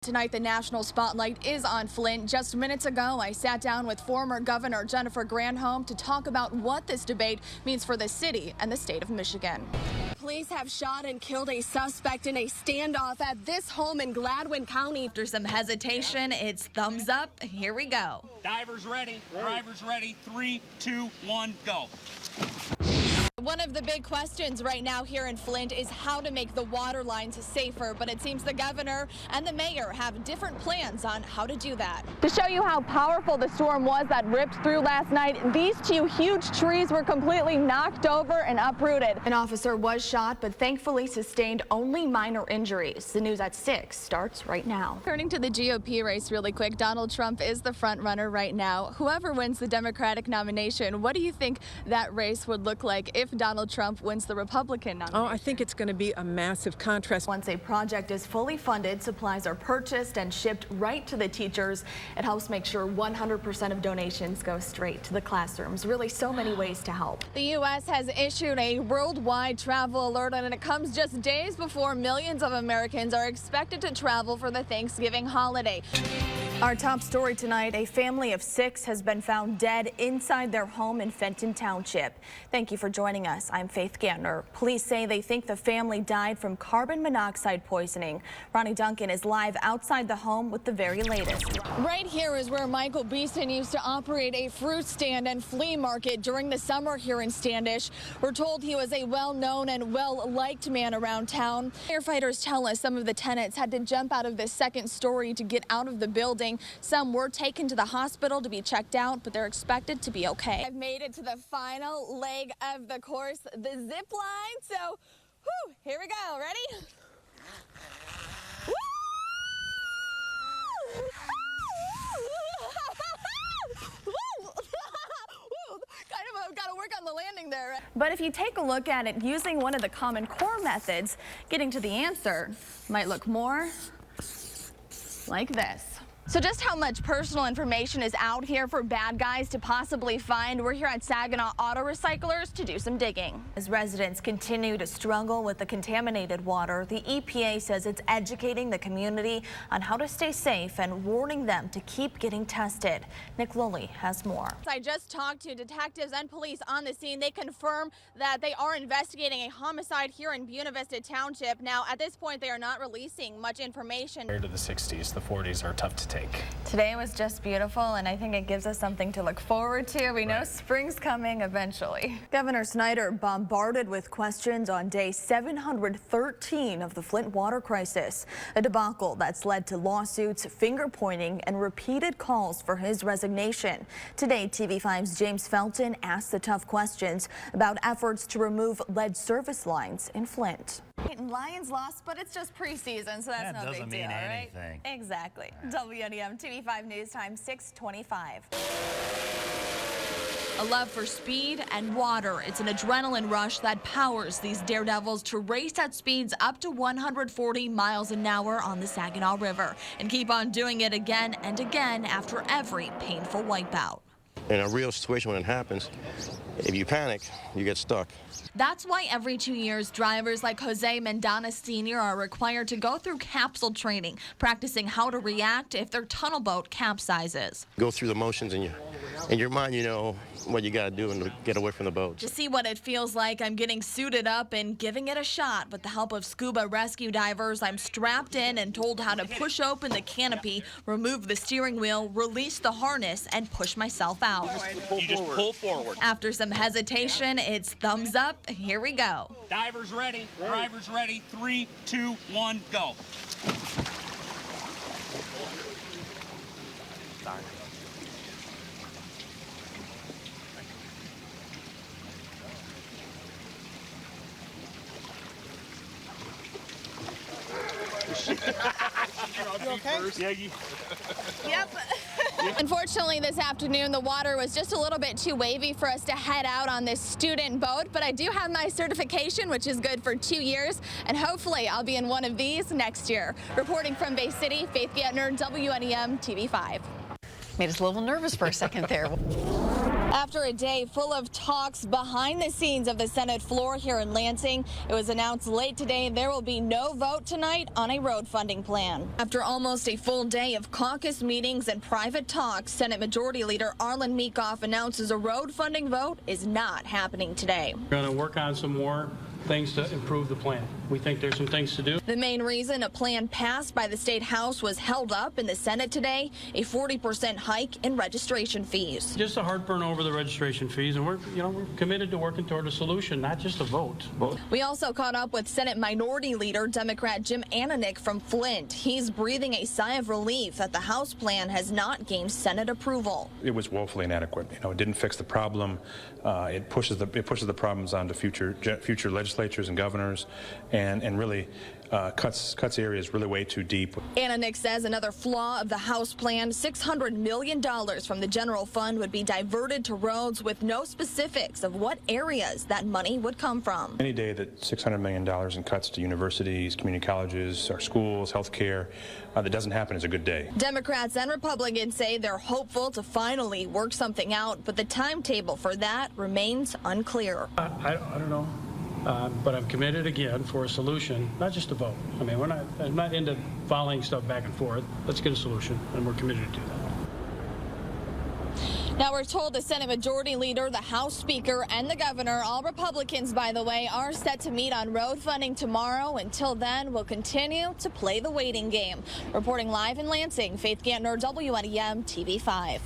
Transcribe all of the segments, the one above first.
Tonight, the national spotlight is on Flint. Just minutes ago, I sat down with former Governor Jennifer Granholm to talk about what this debate means for the city and the state of Michigan. Police have shot and killed a suspect in a standoff at this home in Gladwin County. After some hesitation, it's thumbs up. Here we go. Divers ready, drivers ready. 3, 2, 1, go. One of the big questions right now here in Flint is how to make the water lines safer, but it seems the governor and the mayor have different plans on how to do that. To show you how powerful the storm was that ripped through last night, these two huge trees were completely knocked over and uprooted. An officer was shot, but thankfully sustained only minor injuries. The news at 6 starts right now. Turning to the GOP race really quick, Donald Trump is the front runner right now. Whoever wins the Democratic nomination, what do you think that race would look like if Donald Trump wins the Republican nomination? Oh, I think it's going to be a massive contrast. Once a project is fully funded, supplies are purchased and shipped right to the teachers. It helps make sure 100% of donations go straight to the classrooms. Really, so many ways to help. The U.S. has issued a worldwide travel alert, and it comes just days before millions of Americans are expected to travel for the Thanksgiving holiday. Our top story tonight, a family of 6 has been found dead inside their home in Fenton Township. Thank you for joining us. I'm Faith Gantner. Police say they think the family died from carbon monoxide poisoning. Ronnie Duncan is live outside the home with the very latest. Right here is where Michael Beeson used to operate a fruit stand and flea market during the summer here in Standish. We're told he was a well-known and well-liked man around town. Firefighters tell us some of the tenants had to jump out of the second story to get out of the building. Some were taken to the hospital to be checked out, but they're expected to be okay. I've made it to the final leg of the course, the zip line. So, here we go. Ready? Woo! Got to work on the landing there. But if you take a look at it using one of the Common Core methods, getting to the answer might look more like this. So just how much personal information is out here for bad guys to possibly find? We're here at Saginaw Auto Recyclers to do some digging. As residents continue to struggle with the contaminated water, the EPA says it's educating the community on how to stay safe and warning them to keep getting tested. Nick Lilly has more. I just talked to detectives and police on the scene. They confirm that they are investigating a homicide here in Buena Vista Township. Now, at this point, they are not releasing much information. Compared to the 60s, the 40s are tough to take. Today was just beautiful, and I think it gives us something to look forward to. We know spring's coming eventually. Governor Snyder bombarded with questions on day 713 of the Flint water crisis, a debacle that's led to lawsuits, finger pointing, and repeated calls for his resignation. Today, TV5's James Felton asked the tough questions about efforts to remove lead service lines in Flint. Lions lost, but it's just preseason, so that's no big deal, right? Exactly. WNEM TV5 News Time 6:25. A love for speed and water. It's an adrenaline rush that powers these daredevils to race at speeds up to 140 miles an hour on the Saginaw River and keep on doing it again and again after every painful wipeout. In a real situation when it happens, if you panic, you get stuck. That's why every 2 years, drivers like Jose Mendana Sr. are required to go through capsule training, practicing how to react if their tunnel boat capsizes. Go through the motions in your mind, you know what you got to do and to get away from the boat. To see what it feels like, I'm getting suited up and giving it a shot. With the help of scuba rescue divers, I'm strapped in and told how to push open the canopy, remove the steering wheel, release the harness, and push myself out. You just pull forward. After some hesitation, it's thumbs up. Here we go. Divers ready, drivers ready. 3, 2, 1, go. You okay? Yep. Unfortunately, this afternoon, the water was just a little bit too wavy for us to head out on this student boat, but I do have my certification, which is good for 2 years, and hopefully I'll be in one of these next year. Reporting from Bay City, Faith Gantner, WNEM TV5. Made us a little nervous for a second there. After a day full of talks behind the scenes of the Senate floor here in Lansing, it was announced late today there will be no vote tonight on a road funding plan. After almost a full day of caucus meetings and private talks, Senate Majority Leader Arlen Meekoff announces a road funding vote is not happening today. We're going to work on some more things to improve the plan. We think there's some things to do. The main reason a plan passed by the state house was held up in the Senate today, a 40% hike in registration fees. Just a heartburn over the registration fees, and we're committed to working toward a solution, not just a vote. We also caught up with Senate Minority Leader Democrat Jim Ananick from Flint. He's breathing a sigh of relief that the House plan has not gained Senate approval. It was woefully inadequate. It didn't fix the problem. It pushes the problems onto future legislatures and governors, and really cuts areas really way too deep. Ananick says another flaw of the House plan, $600 million from the general fund would be diverted to roads with no specifics of what areas that money would come from. Any day that $600 million in cuts to universities, community colleges, our schools, health care, that doesn't happen is a good day. Democrats and Republicans say they're hopeful to finally work something out, but the timetable for that remains unclear. I don't know. But I'm committed again for a solution, not just a vote. I mean, I'm not into volleying stuff back and forth. Let's get a solution, and we're committed to do that. Now we're told the Senate Majority Leader, the House Speaker, and the Governor, all Republicans by the way, are set to meet on road funding tomorrow. Until then, we'll continue to play the waiting game. Reporting live in Lansing, Faith Gantner, WNEM TV 5.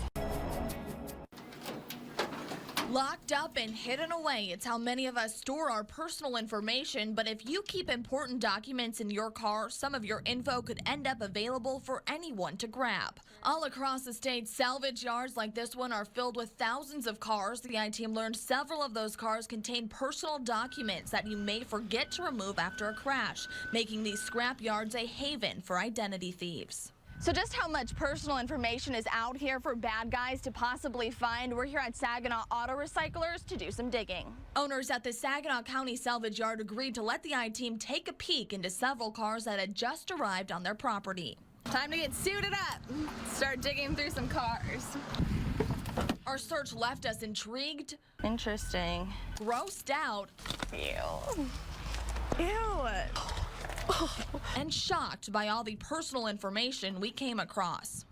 Locked up and hidden away. It's how many of us store our personal information, but if you keep important documents in your car, some of your info could end up available for anyone to grab. All across the state, salvage yards like this one are filled with thousands of cars. The I-Team learned several of those cars contain personal documents that you may forget to remove after a crash, making these scrap yards a haven for identity thieves. So just how much personal information is out here for bad guys to possibly find? We're here at Saginaw Auto Recyclers to do some digging. Owners at the Saginaw County Salvage Yard agreed to let the I-Team take a peek into several cars that had just arrived on their property. Time to get suited up. Start digging through some cars. Our search left us intrigued. Interesting. Grossed out. Ew. Ew. And shocked by all the personal information we came across.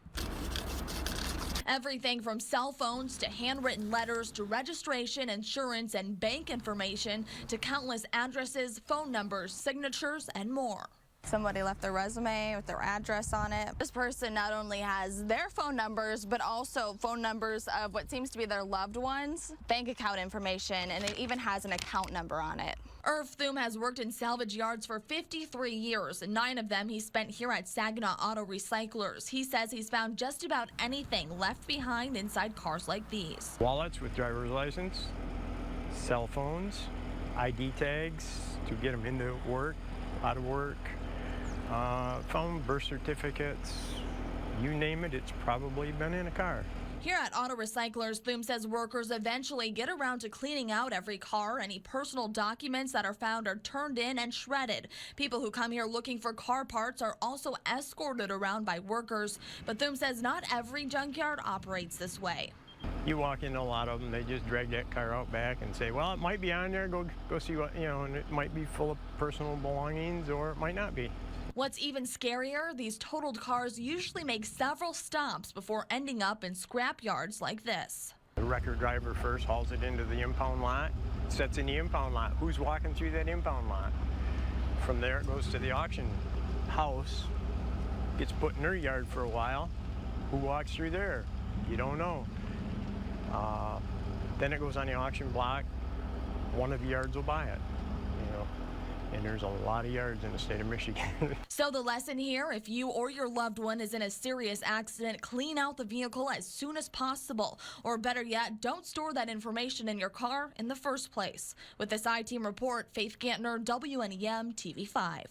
Everything from cell phones to handwritten letters to registration, insurance, and bank information to countless addresses, phone numbers, signatures, and more. Somebody left their resume with their address on it. This person not only has their phone numbers, but also phone numbers of what seems to be their loved ones, bank account information, and it even has an account number on it. Irv Thum has worked in salvage yards for 53 years, and 9 of them he spent here at Saginaw Auto Recyclers. He says he's found just about anything left behind inside cars like these. Wallets with driver's license, cell phones, ID tags to get them into work, out of work, phone, birth certificates, you name it, it's probably been in a car. Here at Auto Recyclers, Thum says workers eventually get around to cleaning out every car. Any personal documents that are found are turned in and shredded. People who come here looking for car parts are also escorted around by workers. But Thum says not every junkyard operates this way. You walk into a lot of them, they just drag that car out back and say, well, it might be on there, go see what, and it might be full of personal belongings or it might not be. What's even scarier, these totaled cars usually make several stops before ending up in scrap yards like this. The record driver first hauls it into the impound lot, sets in the impound lot. Who's walking through that impound lot? From there it goes to the auction house, gets put in their yard for a while. Who walks through there? You don't know. Then it goes on the auction block. One of the yards will buy it. And there's a lot of yards in the state of Michigan. So the lesson here, if you or your loved one is in a serious accident, clean out the vehicle as soon as possible. Or better yet, don't store that information in your car in the first place. With this I-Team report, Faith Gantner, WNEM TV 5.